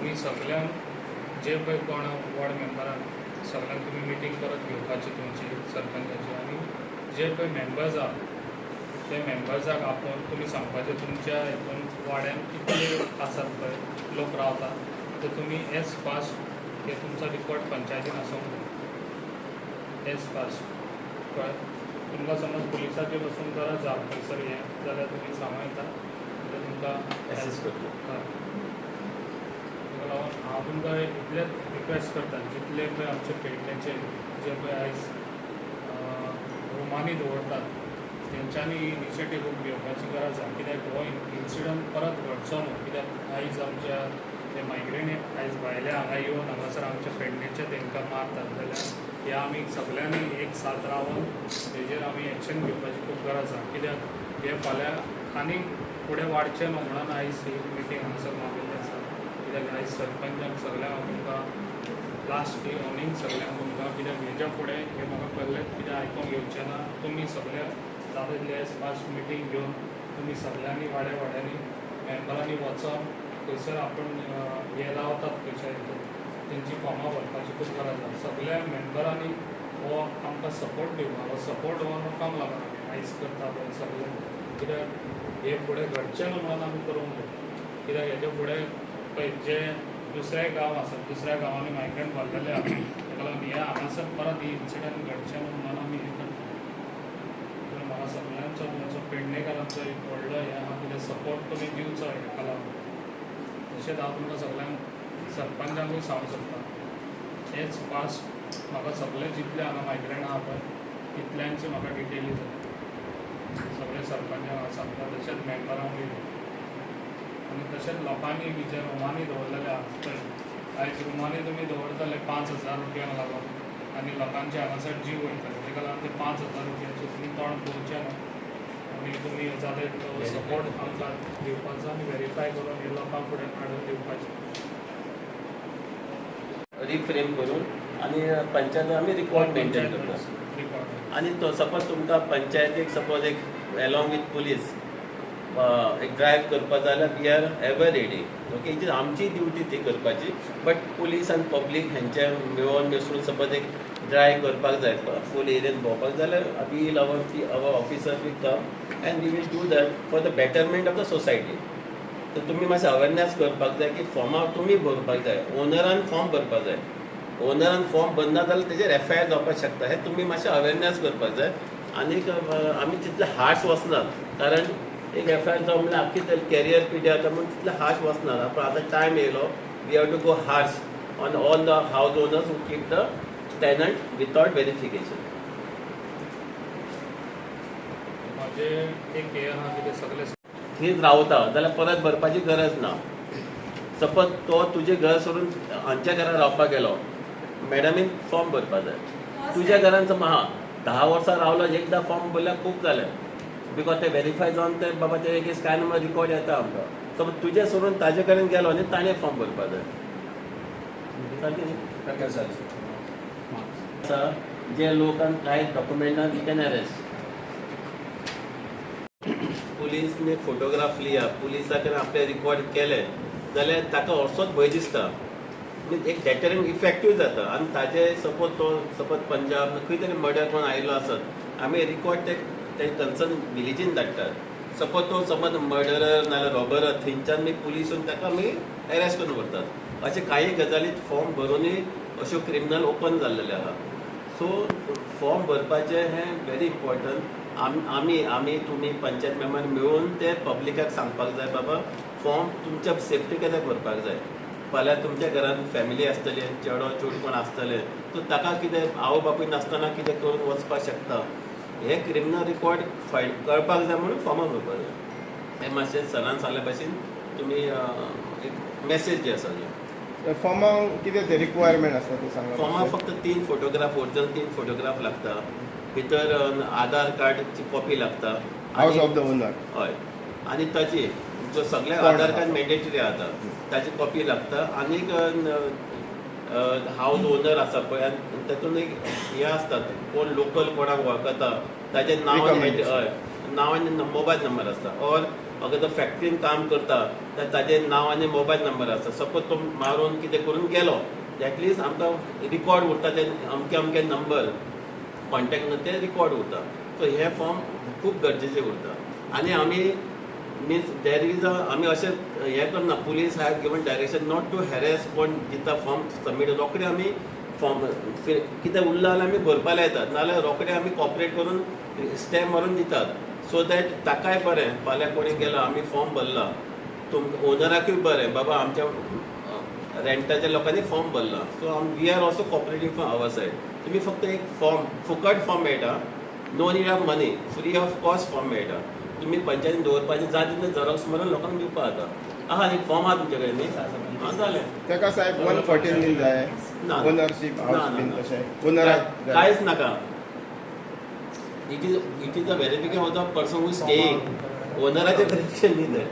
तुमी सगळ्यांक जे पळय कोण वॉर्ड मेंबरान सगळ्यांक तुमी मिटींग परत घेवपाची तुमची सरपंचाची आनी जे पळय मेंबर्स आहा ते मेंबर्साक आपोवन तुमी सांगपाचें तुमच्या हितून वाड्यान कितले आसात पळय लोक रावता ते तुमी एज फास्ट हे तुमचो रिकॉर्ड पंचायतीन आसूंक जाय एज फास्ट कळ्ळें. तुमकां समज पुलिसाचे बसून गरज आहा खंयसर हें जाल्यार तुमी सांगूं येता जाल्यार तुमकां एसेस करतलो. हय. ताका लागून हांव तुमकां इतलेंच रिक्वेस्ट करता जितले पळय आमचे पेडणेचे जे पळय आयज रुमांनी दवरतात तेंच्यांनी इनिशिएटीव खूब घेवपाची गरज आसा कित्याक हो इन्सिडंट परत घडचो न्हू. कित्याक आयज आमच्या ते मायग्रेन आयज भायले हांगा येवन हांगासर आमच्या पेडणेचे तांकां मारतात जाल्यार हे आमी सगळ्यांनी एक साथ रावन हेजेर आमी एक्शन घेवपाची खूब गरज आसा. कित्याक हे फाल्यां आनीक फुडें वाडचें न्हू म्हणून आयज ही मिटींग हांगासर मारिल्ली आसा. कित्याक आयज सरपंचाक सगळ्यांक हांव तुमकां लास्ट इवनींग सगळ्यांक तुमकां कित्याक हेज्या फुडें हे म्हाका कळ्ळें कितें आयकूंक येवचें ना. तुमी सगळे जाता तितले फास्ट मिटींग घेवन तुमी सगळ्यांनी वाड्यांनी मेंबरांनी वचोन खंयसर आपूण हे लावतात खंयच्या हितून तेंची फॉर्मां भरपाची खूब गरज आसा. सगळ्या मेंबरांनी हो आमकां सपोर्ट दिवपा हो सपोर्ट हो लोकांक लागून आमी आयज करता पळय सगळे. कित्याक हे फुडें घडचें न्हू म्हणून आमी करूंक जाय. कित्याक हेजे फुडें पळय जे दुसरे गांव आसात दुसऱ्या गांवांनी मायग्रंट भरलेले आसा ताका लागून हे हांगासर परत ही इन्सिडंट घडचें न्हू म्हणून आमी हें करता. म्हाका सगळ्यांचो म्हजो पेडणेकारांचो एक व्हडलो हें आहा कितें सपोर्ट तुमी दिवचो हेका लागून. तशेंच हांव तुमकां सगळ्यांक सरपंचांकूय सांगूंक सोदतां एज फास्ट म्हाका सगळे जितले हांगा मायग्रंट आहा पळय तितल्यांची म्हाका डिटेली जाय. सगळे सरपंचाक हांव सांगता तशेंच मेंबरांकूय आनी तशेंच लोकांनी बी जे रुमांनी दवरलेले आहा पळय आयज रुमांनी तुमी दवरतले 5,000 रुपयांक लागून आनी लोकांचे हांगासर जीव वयतले ताका लागून ते 5,000 रुपयांचें तुमी तोंड पळोवचें ना. आनी तुमी जाता तितलो सपोर्ट आमकां दिवपाचो आनी व्हेरीफाय करून हे लोकां फुडें हाडून दिवपाचें. रिफ्रेम करून आणि पंचायत आमी रिकॉर्ड मेंटेन करता. रिकॉर्ड आणि तो सपोज तुमकां पंचायतीक सपोज एक एलॉंग विथ पुलीस एक ड्रायव्ह करपा जाल्यार we are ever ready. Okay it is आमची ड्युटी ती करपाची. बट पुलीस आनी पब्लीक हेंचे मेळोन मिसळून सपोज एक ड्रायव्ह करपाक जाय फूल एरियेन भोंवपाक जाल्यार we will our officer will come and we will do that for the betterment of the society. तर तुमी मातशें अवेरनेस करपाक जाय की फॉर्मां तुमी भरपाक जाय. ओनरान फॉर्म भरपाक जाय. ओनरान फॉर्म भरना जाल्यार तेजेर FIR जावपाक शकता. हे तुमी मातशें अवेरनेस करपाक जाय. आनीक आमी तितले हार्श वचनात कारण एक FIR जावं म्हणल्यार आख्खी कॅरियर पिड्यार जाता म्हणून तितले हार्श वचनात. पूण आतां टायम येयलो we have to go harsh on all the house owners who keep the tenant without verification. म्हाजें एक हें आहा कितें सगळे थंयच रावता जाल्यार परत भरपाची गरज ना. सपोज तो तुजें घर सोडून हांच्या घरान रावपाक गेलो मॅडमीन फॉर्म भरपाक जाय. तुज्या घरान समज 10 वर्सां रावलो एकदां फॉर्म भरल्यार खूब जालें. बिकॉज ते व्हेरीफाय जावन ते बाबा ते एक स्कॅन नंबर रिकॉर्ड येता आमकां. सपोज तुजें सोडून ताजे कडेन गेलो न्ही ताणें फॉर्म भरपाक जाय. जे लोकांक कांय डॉक्युमेंट ना वी कॅन अरेस्ट. पुलीसने फोटोग्राफ लिया पुलिसा कडेन आपले रिकॉर्ड केले जाल्यार ताका असोच भंय दिसता. एक डेटरंट इफेक्टीव जाता. आनी ताजे सपोज पंजाब खंय तरी मर्डर करून आयिल्लो आसत आमी रिकॉर्ड ते कन्सर्न विलेजीन धाडटात. सपोज तो समज मर्डरर नाल्यार रॉबरर थंयच्यान मी पुलीस येवन ताका आमी अरेस्ट करून व्हरतात. अशे काही गजाली फॉर्म भरूनय अश्यो क्रिमिनल ओपन जाल्लेले आहा. सो फॉर्म भरपाचें हें व्हेरी इम्पॉर्टंट. आमी तुमी पंचायत मेंबर मेळून ते पब्लिकाक सांगपाक जाय बाबा फॉर्म तुमच्या सेफ्टी कित्याक भरपाक जाय. फाल्यां तुमच्या घरान फॅमिली आसतली चेडो चेडूं कोण आसतलें सो ताका कितें आवय बापूय नासतना कितें करून वचपाक शकता. हे क्रिमिनल रिकॉर्ड फायल कळपाक जाय म्हणून फॉर्मां भरपाक जाय. हें मातशें सरान सांगले भशेन तुमी एक मेसेज जी आसा फॉर्माक कितें ते रिक्वायरमेंट आसता ते सांगा. फॉर्माक फक्त 3 फोटोग्राफ ओरिजिनल 3 फोटोग्राफ लागता. भितर आधार कार्डची कॉपी लागता. House of the owner. हय आनी ताची जो सगळे आधार कार्ड मॅन्डेटरी आता ताची कॉपी लागता. आनीक हाऊस ओनर आसा पळय आनी तातूंत एक हे आसतात कोण लोकल कोणाक वळखता ताचें नांव आनी मोबायल नंबर आसता. ऑर अगर तो फॅक्टरीन काम करता तर ताजें नांव आनी मोबायल नंबर आसा. सपोज तो मारून कितें करून गेलो एटलिस्ट आमकां रिकॉर्ड उरता ते अमके अमके नंबर कॉन्टॅक्ट ते रिकॉर्ड उरता. सो हे फॉर्म खूब गरजेचे उरता. आनी आमी मीन्स देर इज आमी अशें हें करना police have given direction not to harass कोण दिता फॉर्म सबमीट रोखडे आमी फॉर्म कितें उरला जाल्यार आमी भरपाक येतात नाजाल्यार रोखडे आमी कॉपरेट करून स्टॅम्प मारून दितात. सो दॅट ताकाय बरें फाल्यां कोणी गेलो आमी फॉर्म भरला ओनराकूय बरें बाबा आमच्या रेंटाच्या लोकांनी फॉर्म भरला. So we are also cooperating from our side. तुमी फक्त एक फॉर्म फुकट फॉर्म मेळटा no need of money free of cost form मेळटा. तुम्ही पंचायतीन दवरपाचे जाय तितले झेरॉक्स मारून लोकांक दिवपा जाता. आहा एक फॉर्म आहा तुमचे कडेन न्ही हां जालें. ताका साहेब 114 बीन जाय ना. ओनरशीप हाऊस ना, बीन ना. तशें ओनराक कांयच नाका. It is a verification of the person who staying ओनराचें व्हेरिफिकेशन न्ही तें.